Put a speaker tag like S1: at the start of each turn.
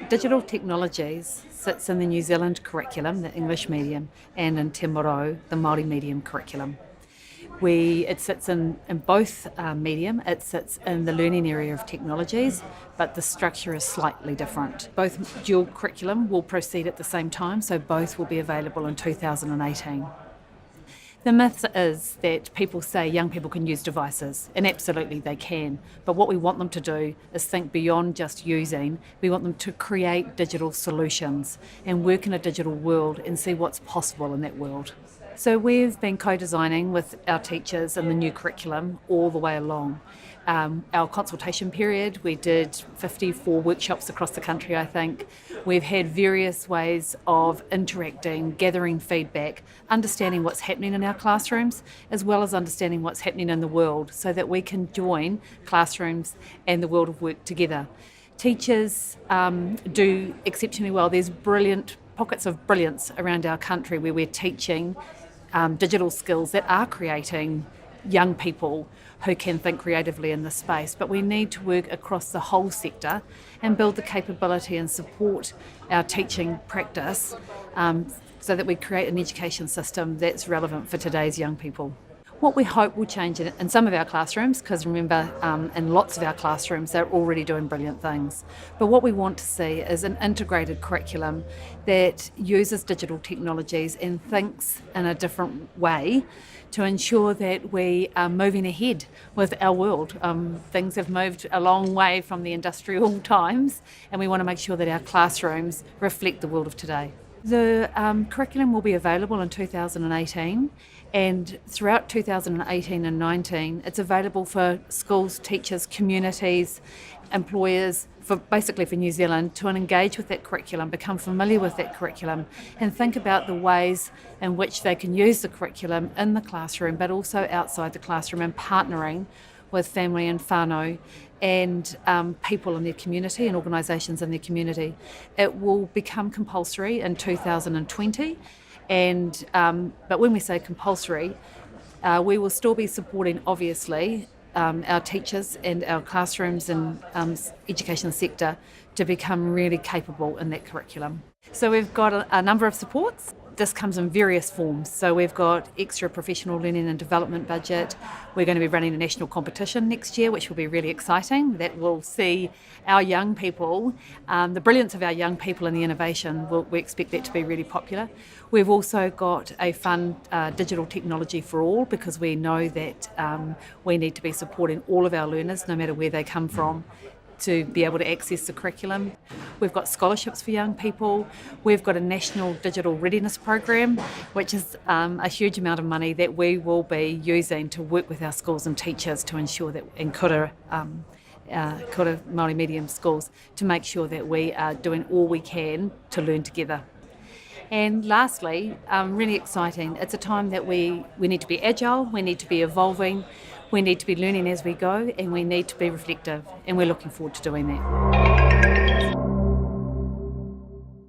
S1: Digital Technologies sits in the New Zealand curriculum, the English medium, and in Te Moro, the Māori medium curriculum. It sits in both medium. It sits in the learning area of technologies, but the structure is slightly different. Both dual curriculum will proceed at the same time, so both will be available in 2018. The myth is that people say young people can use devices, and absolutely they can. But what we want them to do is think beyond just using. We want them to create digital solutions and work in a digital world and see what's possible in that world. So we've been co-designing with our teachers in the new curriculum all the way along. Our consultation period, we did 54 workshops across the country, I think. We've had various ways of interacting, gathering feedback, understanding what's happening in our classrooms, as well as understanding what's happening in the world so that we can join classrooms and the world of work together. Teachers do exceptionally well. There's pockets of brilliance around our country where we're teaching digital skills that are creating young people who can think creatively in this space. But we need to work across the whole sector and build the capability and support our teaching practice so that we create an education system that's relevant for today's young people. What we hope will change in some of our classrooms, because remember, in lots of our classrooms, they're already doing brilliant things. But what we want to see is an integrated curriculum that uses digital technologies and thinks in a different way to ensure that we are moving ahead with our world. Things have moved a long way from the industrial times, and we want to make sure that our classrooms reflect the world of today. The curriculum will be available in 2018, and throughout 2018 and 19 it's available for schools, teachers, communities, employers, basically for New Zealand to engage with that curriculum, become familiar with that curriculum and think about the ways in which they can use the curriculum in the classroom but also outside the classroom, and partnering with family and whānau and people in their community and organisations in their community. It will become compulsory in 2020, but when we say compulsory, we will still be supporting, obviously, our teachers and our classrooms and education sector to become really capable in that curriculum. So we've got a number of supports. This comes in various forms. So we've got extra professional learning and development budget. We're going to be running a national competition next year, which will be really exciting. That will see our young people, the brilliance of our young people and the innovation. We expect that to be really popular. We've also got a fund, Digital Technology for All, because we know that we need to be supporting all of our learners, no matter where they come from, to be able to access the curriculum. We've got scholarships for young people. We've got a national digital readiness program, which is a huge amount of money that we will be using to work with our schools and teachers to ensure that, in kura Māori medium schools, to make sure that we are doing all we can to learn together. And lastly, really exciting, it's a time that we need to be agile, we need to be evolving, we need to be learning as we go, and we need to be reflective, and we're looking forward to doing that.